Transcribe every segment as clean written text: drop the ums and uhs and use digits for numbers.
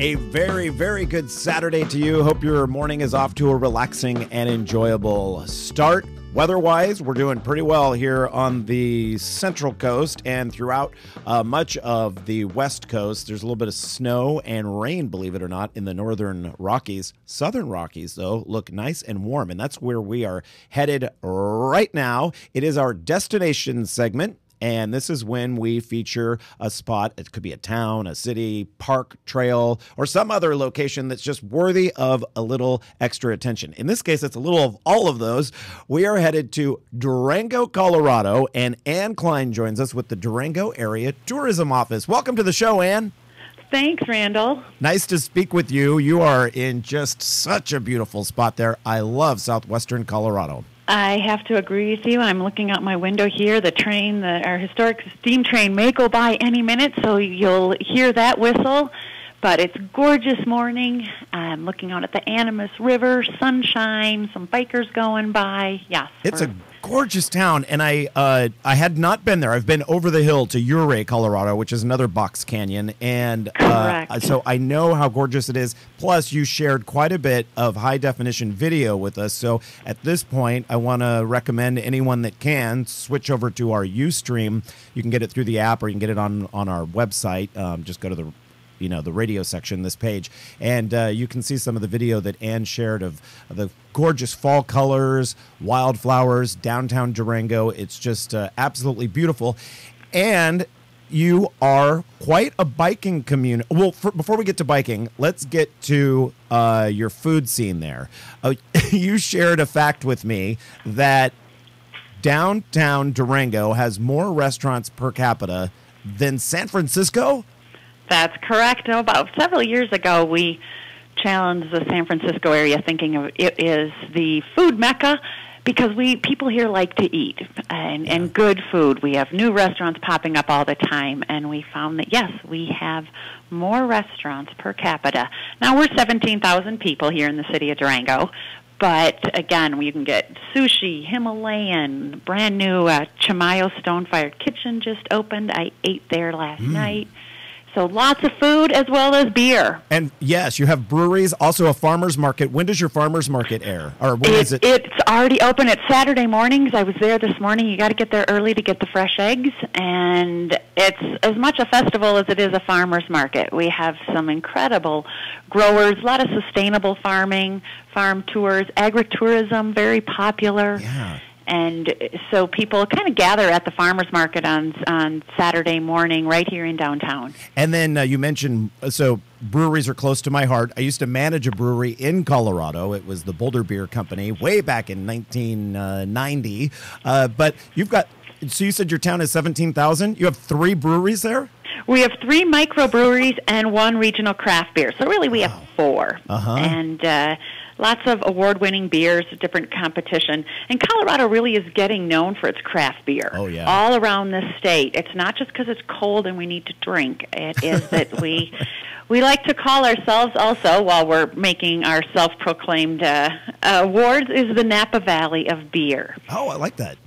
A very, very good Saturday to you. Hope your morning is off to a relaxing and enjoyable start. Weather-wise, we're doing pretty well here on the Central Coast and throughout much of the West Coast. There's a little bit of snow and rain, believe it or not, in the Northern Rockies. Southern Rockies, though, look nice and warm, and that's where we are headed right now. It is our destination segment. And this is when we feature a spot. It could be a town, a city, park, trail, or some other location that's just worthy of a little extra attention. In this case, it's a little of all of those. We are headed to Durango, Colorado, and Ann Klein joins us with the Durango Area Tourism Office. Welcome to the show, Ann. Thanks, Randall. Nice to speak with you. You are in just such a beautiful spot there. I love southwestern Colorado. I have to agree with you. I'm looking out my window here. The train, our historic steam train, may go by any minute, so you'll hear that whistle. But it's a gorgeous morning. I'm looking out at the Animas River, sunshine, some bikers going by. Yes, it's a gorgeous town, and I had not been there. I've been over the hill to Ouray, Colorado, which is another box canyon, and so I know how gorgeous it is. Plus, you shared quite a bit of high-definition video with us, so at this point, I want to recommend anyone that can switch over to our Ustream. You can get it through the app, or you can get it on our website. Just go to the radio section, this page, and you can see some of the video that Ann shared of the gorgeous fall colors, wildflowers, downtown Durango. It's just absolutely beautiful. And you are quite a biking community. Well, before we get to biking, let's get to your food scene there. You shared a fact with me that downtown Durango has more restaurants per capita than San Francisco. That's correct. About several years ago, we challenged the San Francisco area, thinking of it as the food mecca, because people here like to eat and good food. We have new restaurants popping up all the time, and we found that, yes, we have more restaurants per capita. Now, we're 17,000 people here in the city of Durango, but again, you can get sushi, Himalayan, brand new Chimayo stone-fired kitchen just opened. I ate there last night. So lots of food as well as beer. And yes, you have breweries, also a farmer's market. When does your farmer's market air? Or when is it? It's already open. It's Saturday mornings. I was there this morning. You got to get there early to get the fresh eggs. And it's as much a festival as it is a farmer's market. We have some incredible growers, a lot of sustainable farming, farm tours, agritourism, very popular. Yeah. And so people kind of gather at the farmer's market on Saturday morning right here in downtown. And then you mentioned, so breweries are close to my heart. I used to manage a brewery in Colorado. It was the Boulder Beer Company way back in 1990. But you've got, so you said your town is 17,000? You have 3 breweries there? We have 3 microbreweries and 1 regional craft beer. So really we have 4. Uh-huh. And lots of award-winning beers, different competition. And Colorado really is getting known for its craft beer. Oh, yeah. All around this state. It's not just because it's cold and we need to drink. It is that we like to call ourselves also, while we're making our self-proclaimed awards, is the Napa Valley of beer. Oh, I like that.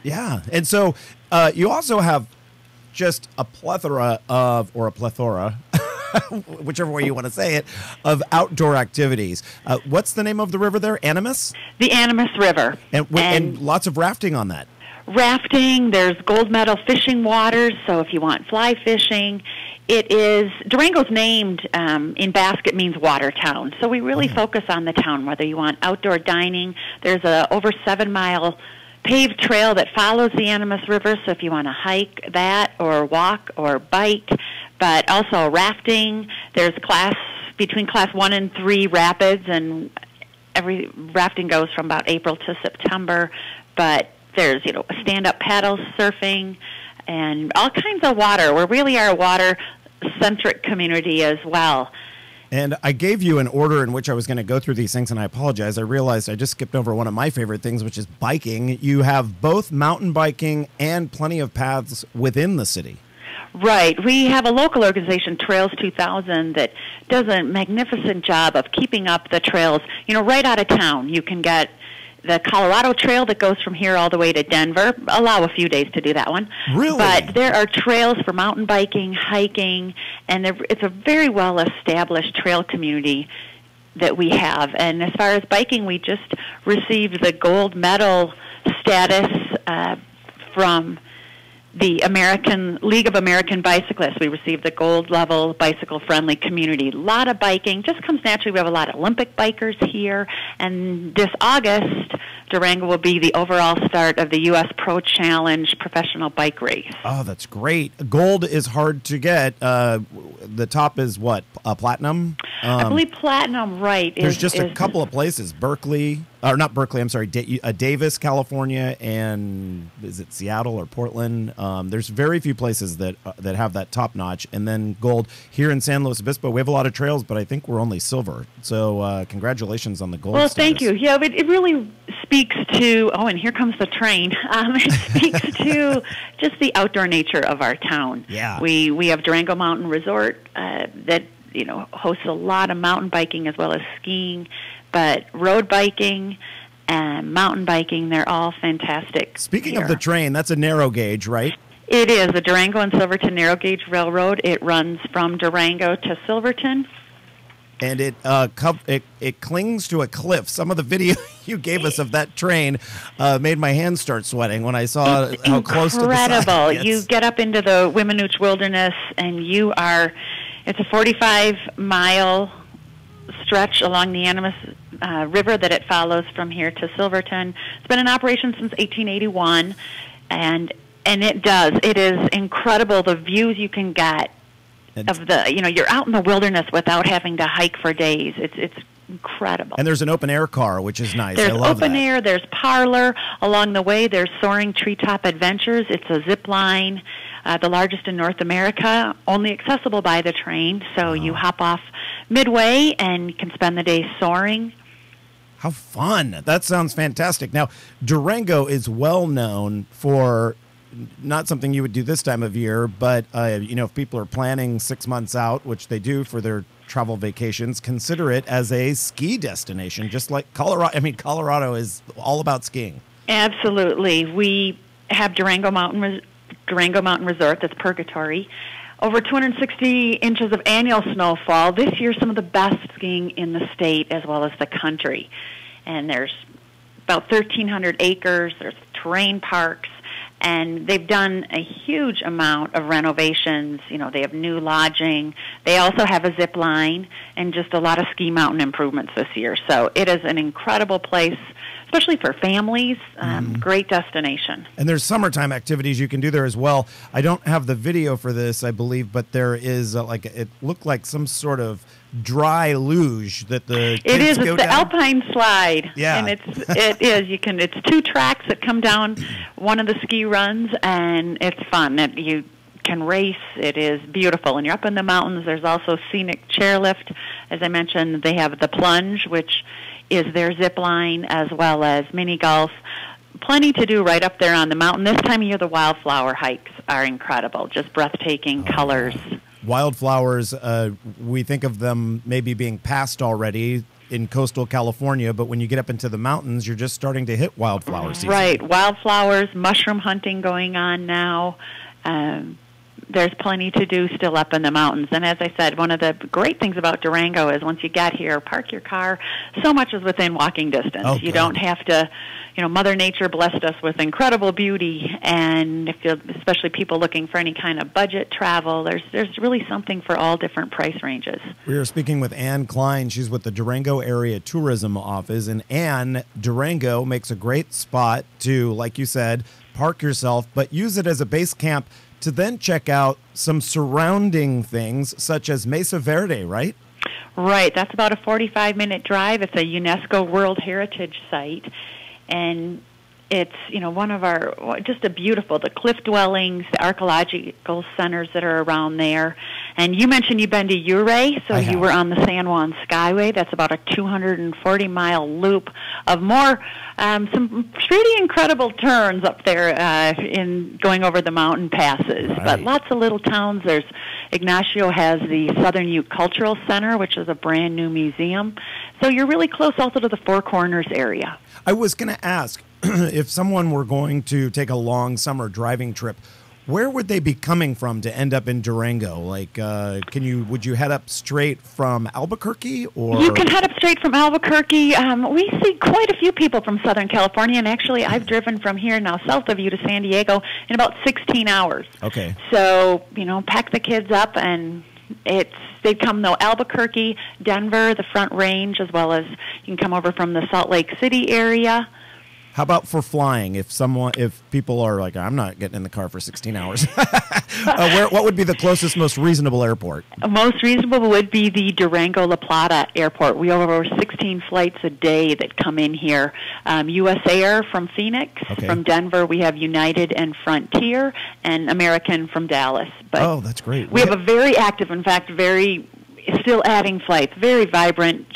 Yeah. And so you also have just a plethora whichever way you want to say it, of outdoor activities. What's the name of the river there? Animas? The Animas River. And lots of rafting on that. Rafting, there's gold medal fishing waters, so if you want fly fishing, it is, Durango's named in basket means water town, so we really focus on the town, whether you want outdoor dining. There's a over 7-mile paved trail that follows the Animas River, so if you want to hike that or walk or bike, but also rafting. There's between class 1 and 3 rapids, and every rafting goes from about April to September, but there's, stand-up paddle surfing and all kinds of water. We really are a water-centric community as well. And I gave you an order in which I was going to go through these things, and I apologize. I realized I just skipped over one of my favorite things, which is biking. You have both mountain biking and plenty of paths within the city. Right. We have a local organization, Trails 2000, that does a magnificent job of keeping up the trails, right out of town. You can get the Colorado Trail that goes from here all the way to Denver. Allow a few days to do that one. Really? But there are trails for mountain biking, hiking, and it's a very well-established trail community that we have. And as far as biking, we just received the gold medal status from the American League of American Bicyclists. We received the gold level bicycle-friendly community. A lot of biking. Just comes naturally. We have a lot of Olympic bikers here. And this August, Durango will be the overall start of the U.S. Pro Challenge professional bike race. Oh, that's great. Gold is hard to get. The top is what? Platinum? I believe platinum, right. There's just a couple of places. Berkeley, or not Berkeley, I'm sorry, Davis, California, and is it Seattle or Portland? There's very few places that have that top notch. And then gold here in San Luis Obispo. We have a lot of trails, but I think we're only silver. So congratulations on the gold Well, status. thank you. Yeah, it really speaks to, oh, and here comes the train. It speaks to just the outdoor nature of our town. Yeah. We have Durango Mountain Resort that hosts a lot of mountain biking as well as skiing, but road biking and mountain biking, they're all fantastic. Speaking here. of the train, that's a narrow gauge, right? It is the Durango and Silverton Narrow Gauge Railroad. It runs from Durango to Silverton. And it clings to a cliff. Some of the video you gave us of that train made my hands start sweating when I saw it's how close to the side. Incredible. You get up into the Wiminuche Wilderness, and it's a 45-mile stretch along the Animas River that it follows from here to Silverton. It's been in operation since 1881, and it is incredible the views you can get of you're out in the wilderness without having to hike for days. It's incredible. And there's an open air car, which is nice. There's I love open that. air, there's parlor. Along the way, there's Soaring Treetop Adventures. It's a zip line, the largest in North America, only accessible by the train. So you hop off midway and you can spend the day soaring. How fun. That sounds fantastic. Now, Durango is well known for not something you would do this time of year, but if people are planning 6 months out, which they do for their travel vacations, consider it as a ski destination, just like Colorado. I mean, Colorado is all about skiing. Absolutely. We have Durango Mountain Resort, that's Purgatory. Over 260 inches of annual snowfall. This year, some of the best skiing in the state as well as the country. And there's about 1,300 acres. There's terrain parks. And they've done a huge amount of renovations. They have new lodging. They also have a zip line and just a lot of ski mountain improvements this year. So it is an incredible place, especially for families. Great destination. And there's summertime activities you can do there as well. I don't have the video for this, I believe, but there is it looked like some sort of dry luge that the kids go it's the down. Alpine slide. Yeah. And it's 2 tracks that come down one of the ski runs, and it's fun. You can race. It is beautiful. And you're up in the mountains. There's also scenic chairlift. As I mentioned, they have the plunge, which is their zip line, as well as mini golf. Plenty to do right up there on the mountain. This time of year, the wildflower hikes are incredible. Just breathtaking colors. Wildflowers, we think of them maybe being past already in coastal California, but when you get up into the mountains, you're just starting to hit wildflower season. Right. Wildflowers, mushroom hunting going on now. There's plenty to do still up in the mountains. And as I said, one of the great things about Durango is once you get here, park your car. So much is within walking distance. Oh, you don't have to, Mother Nature blessed us with incredible beauty. And especially people looking for any kind of budget travel, there's really something for all different price ranges. We are speaking with Ann Klein. She's with the Durango Area Tourism Office. And Ann, Durango makes a great spot to, like you said, park yourself, but use it as a base camp to then check out some surrounding things such as Mesa Verde, right? Right. That's about a 45-minute drive. It's a UNESCO World Heritage Site. And it's, one of just the cliff dwellings, the archaeological centers that are around there. And you mentioned you've been to Ouray, so you were on the San Juan Skyway. That's about a 240-mile loop of some pretty incredible turns up there in going over the mountain passes. Right. But lots of little towns. Ignacio has the Southern Ute Cultural Center, which is a brand new museum. So you're really close also to the Four Corners area. I was going to ask if someone were going to take a long summer driving trip, where would they be coming from to end up in Durango? Like, would you head up straight from Albuquerque, or you can head up straight from Albuquerque? We see quite a few people from Southern California, and actually, I've driven from here now south of you to San Diego in about 16 hours. Okay. So pack the kids up, and they come though Albuquerque, Denver, the Front Range, as well as you can come over from the Salt Lake City area. How about for flying? If people are like, I'm not getting in the car for 16 hours, what would be the closest, most reasonable airport? Most reasonable would be the Durango La Plata Airport. We have over 16 flights a day that come in here. U.S. Air from Phoenix, okay. From Denver we have United and Frontier, and American from Dallas. But that's great. We have a very active, in fact, still adding flights, very vibrant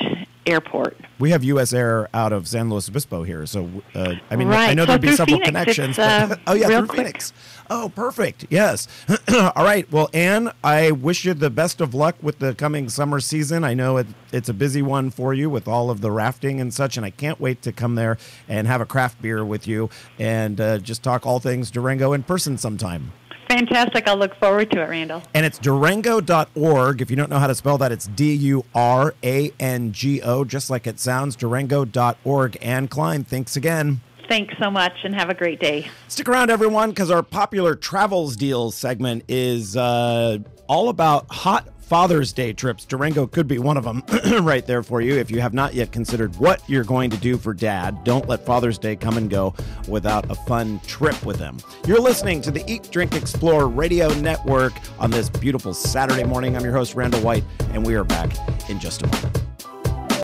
airport. We have U.S. Air out of San Luis Obispo here, so right. I know there'd be several Phoenix, connections. But, through Phoenix. Oh, perfect. Yes. All right. Well, Ann, I wish you the best of luck with the coming summer season. I know it's a busy one for you with all of the rafting and such, and I can't wait to come there and have a craft beer with you and just talk all things Durango in person sometime. Fantastic. I'll look forward to it, Randall. And it's Durango.org. If you don't know how to spell that, it's Durango, just like it sounds, Durango.org. Ann Klein, thanks again. Thanks so much, and have a great day. Stick around, everyone, because our popular travels deals segment is all about hot Father's Day trips. Durango could be one of them right there for you. If you have not yet considered what you're going to do for Dad, don't let Father's Day come and go without a fun trip with him. You're listening to the Eat, Drink, Explore Radio Network on this beautiful Saturday morning. I'm your host, Randall White, and we are back in just a moment.